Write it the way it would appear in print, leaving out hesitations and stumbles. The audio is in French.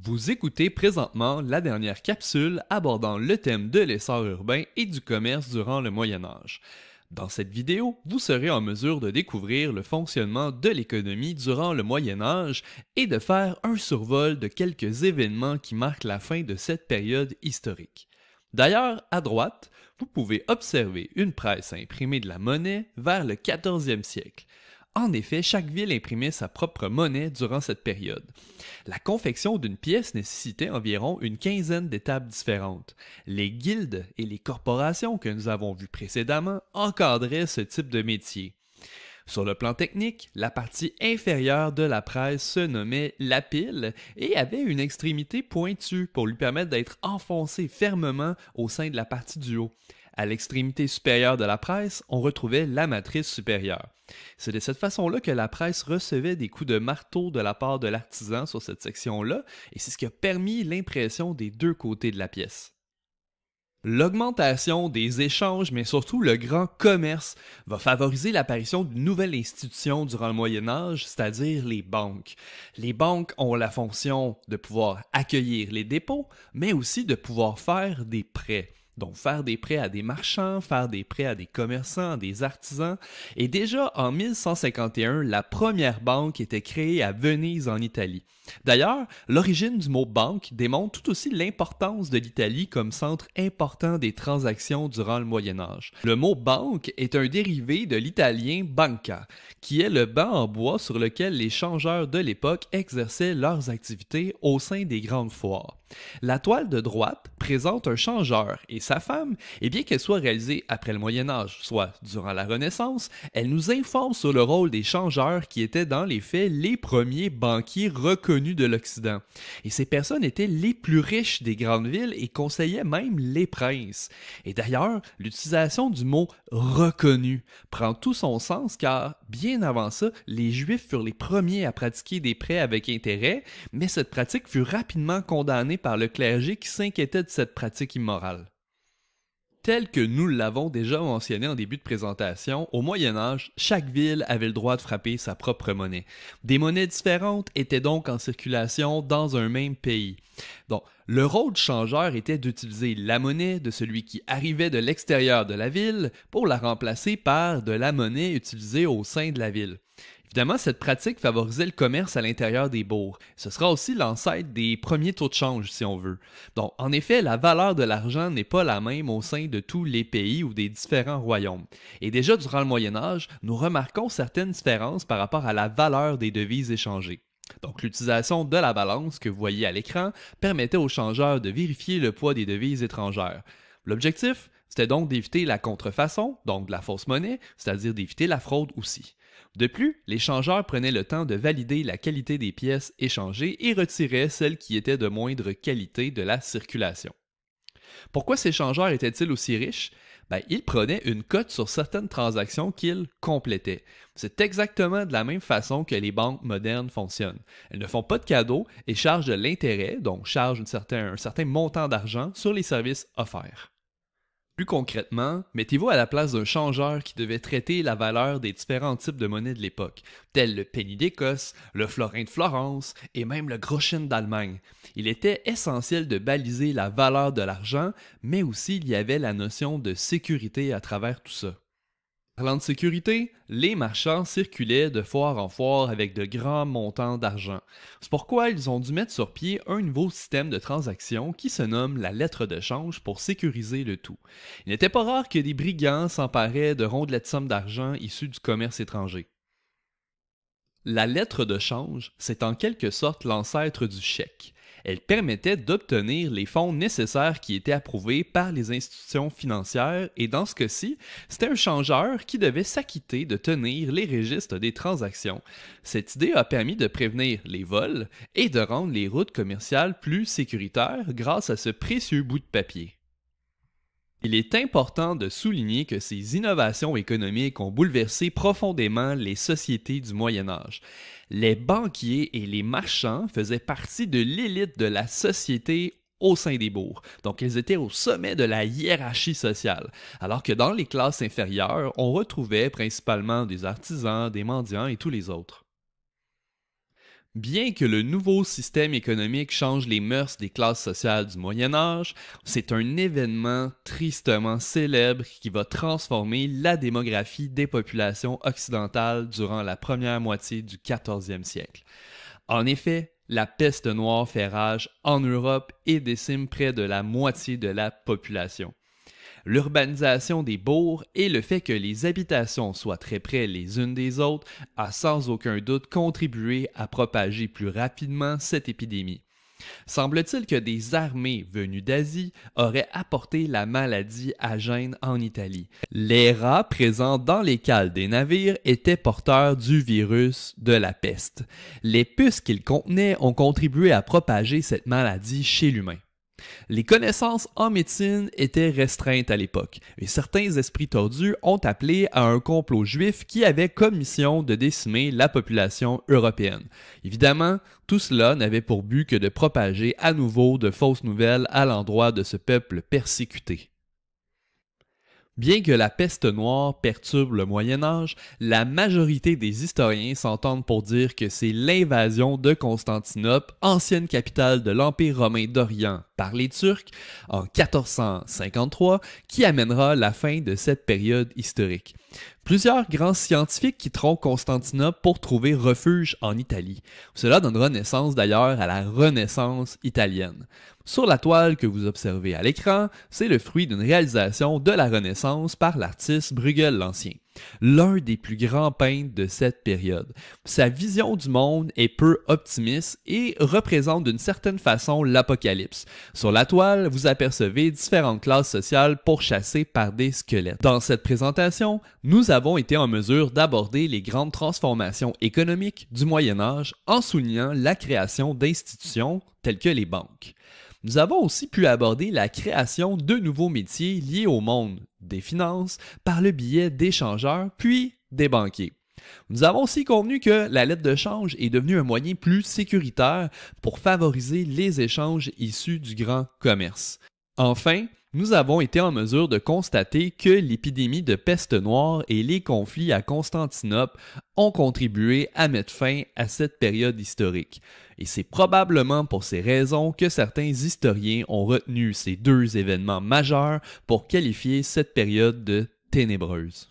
Vous écoutez présentement la dernière capsule abordant le thème de l'essor urbain et du commerce durant le Moyen Âge. Dans cette vidéo, vous serez en mesure de découvrir le fonctionnement de l'économie durant le Moyen Âge et de faire un survol de quelques événements qui marquent la fin de cette période historique. D'ailleurs, à droite, vous pouvez observer une presse à imprimer de la monnaie vers le 14e siècle. En effet, chaque ville imprimait sa propre monnaie durant cette période. La confection d'une pièce nécessitait environ une quinzaine d'étapes différentes. Les guildes et les corporations que nous avons vues précédemment encadraient ce type de métier. Sur le plan technique, la partie inférieure de la presse se nommait la pile et avait une extrémité pointue pour lui permettre d'être enfoncée fermement au sein de la partie du haut. À l'extrémité supérieure de la presse, on retrouvait la matrice supérieure. C'est de cette façon-là que la presse recevait des coups de marteau de la part de l'artisan sur cette section-là, et c'est ce qui a permis l'impression des deux côtés de la pièce. L'augmentation des échanges, mais surtout le grand commerce, va favoriser l'apparition d'une nouvelle institution durant le Moyen Âge, c'est-à-dire les banques. Les banques ont la fonction de pouvoir accueillir les dépôts, mais aussi de pouvoir faire des prêts. Donc faire des prêts à des marchands, faire des prêts à des commerçants, à des artisans. Et déjà en 1151, la première banque était créée à Venise en Italie. D'ailleurs, l'origine du mot banque démontre tout aussi l'importance de l'Italie comme centre important des transactions durant le Moyen Âge. Le mot banque est un dérivé de l'italien banca, qui est le banc en bois sur lequel les changeurs de l'époque exerçaient leurs activités au sein des grandes foires. La toile de droite présente un changeur et sa femme, et bien qu'elle soit réalisée après le Moyen Âge, soit durant la Renaissance, elle nous informe sur le rôle des changeurs qui étaient dans les faits les premiers banquiers reconnus de l'Occident. Et ces personnes étaient les plus riches des grandes villes et conseillaient même les princes. Et d'ailleurs, l'utilisation du mot reconnu prend tout son sens car, bien avant ça, les Juifs furent les premiers à pratiquer des prêts avec intérêt, mais cette pratique fut rapidement condamnée par le clergé qui s'inquiétait de cette pratique immorale. Tel que nous l'avons déjà mentionné en début de présentation, au Moyen Âge, chaque ville avait le droit de frapper sa propre monnaie. Des monnaies différentes étaient donc en circulation dans un même pays. Donc, le rôle du changeur était d'utiliser la monnaie de celui qui arrivait de l'extérieur de la ville pour la remplacer par de la monnaie utilisée au sein de la ville. Évidemment, cette pratique favorisait le commerce à l'intérieur des bourgs. Ce sera aussi l'ancêtre des premiers taux de change, si on veut. Donc, en effet, la valeur de l'argent n'est pas la même au sein de tous les pays ou des différents royaumes. Et déjà durant le Moyen Âge, nous remarquons certaines différences par rapport à la valeur des devises échangées. Donc, l'utilisation de la balance que vous voyez à l'écran permettait aux changeurs de vérifier le poids des devises étrangères. L'objectif, c'était donc d'éviter la contrefaçon, donc de la fausse monnaie, c'est-à-dire d'éviter la fraude aussi. De plus, les changeurs prenaient le temps de valider la qualité des pièces échangées et retiraient celles qui étaient de moindre qualité de la circulation. Pourquoi ces changeurs étaient-ils aussi riches? Ils prenaient une cote sur certaines transactions qu'ils complétaient. C'est exactement de la même façon que les banques modernes fonctionnent. Elles ne font pas de cadeaux et chargent de l'intérêt, donc chargent un certain montant d'argent sur les services offerts. Plus concrètement, mettez-vous à la place d'un changeur qui devait traiter la valeur des différents types de monnaies de l'époque, tels le penny d'Écosse, le florin de Florence et même le groschen d'Allemagne. Il était essentiel de baliser la valeur de l'argent, mais aussi il y avait la notion de sécurité à travers tout ça. Parlant de sécurité, les marchands circulaient de foire en foire avec de grands montants d'argent. C'est pourquoi ils ont dû mettre sur pied un nouveau système de transaction qui se nomme la lettre de change pour sécuriser le tout. Il n'était pas rare que des brigands s'emparaient de rondelettes sommes d'argent issues du commerce étranger. La lettre de change, c'est en quelque sorte l'ancêtre du chèque. Elle permettait d'obtenir les fonds nécessaires qui étaient approuvés par les institutions financières et dans ce cas-ci, c'était un changeur qui devait s'acquitter de tenir les registres des transactions. Cette idée a permis de prévenir les vols et de rendre les routes commerciales plus sécuritaires grâce à ce précieux bout de papier. Il est important de souligner que ces innovations économiques ont bouleversé profondément les sociétés du Moyen Âge. Les banquiers et les marchands faisaient partie de l'élite de la société au sein des bourgs, donc ils étaient au sommet de la hiérarchie sociale, alors que dans les classes inférieures, on retrouvait principalement des artisans, des mendiants et tous les autres. Bien que le nouveau système économique change les mœurs des classes sociales du Moyen Âge, c'est un événement tristement célèbre qui va transformer la démographie des populations occidentales durant la première moitié du 14e siècle. En effet, la peste noire fait rage en Europe et décime près de la moitié de la population. L'urbanisation des bourgs et le fait que les habitations soient très près les unes des autres a sans aucun doute contribué à propager plus rapidement cette épidémie. Semble-t-il que des armées venues d'Asie auraient apporté la maladie à Gênes en Italie. Les rats présents dans les cales des navires étaient porteurs du virus de la peste. Les puces qu'ils contenaient ont contribué à propager cette maladie chez l'humain. Les connaissances en médecine étaient restreintes à l'époque, et certains esprits tordus ont appelé à un complot juif qui avait comme mission de décimer la population européenne. Évidemment, tout cela n'avait pour but que de propager à nouveau de fausses nouvelles à l'endroit de ce peuple persécuté. Bien que la peste noire perturbe le Moyen Âge, la majorité des historiens s'entendent pour dire que c'est l'invasion de Constantinople, ancienne capitale de l'Empire romain d'Orient, par les Turcs, en 1453, qui amènera la fin de cette période historique. Plusieurs grands scientifiques quitteront Constantinople pour trouver refuge en Italie. Cela donnera naissance d'ailleurs à la Renaissance italienne. Sur la toile que vous observez à l'écran, c'est le fruit d'une réalisation de la Renaissance par l'artiste Bruegel l'Ancien, l'un des plus grands peintres de cette période. Sa vision du monde est peu optimiste et représente d'une certaine façon l'apocalypse. Sur la toile, vous apercevez différentes classes sociales pourchassées par des squelettes. Dans cette présentation, nous avons été en mesure d'aborder les grandes transformations économiques du Moyen Âge en soulignant la création d'institutions telles que les banques. Nous avons aussi pu aborder la création de nouveaux métiers liés au monde des finances par le biais d'échangeurs puis des banquiers. Nous avons aussi convenu que la lettre de change est devenue un moyen plus sécuritaire pour favoriser les échanges issus du grand commerce. Enfin, nous avons été en mesure de constater que l'épidémie de peste noire et les conflits à Constantinople ont contribué à mettre fin à cette période historique. Et c'est probablement pour ces raisons que certains historiens ont retenu ces deux événements majeurs pour qualifier cette période de ténébreuse.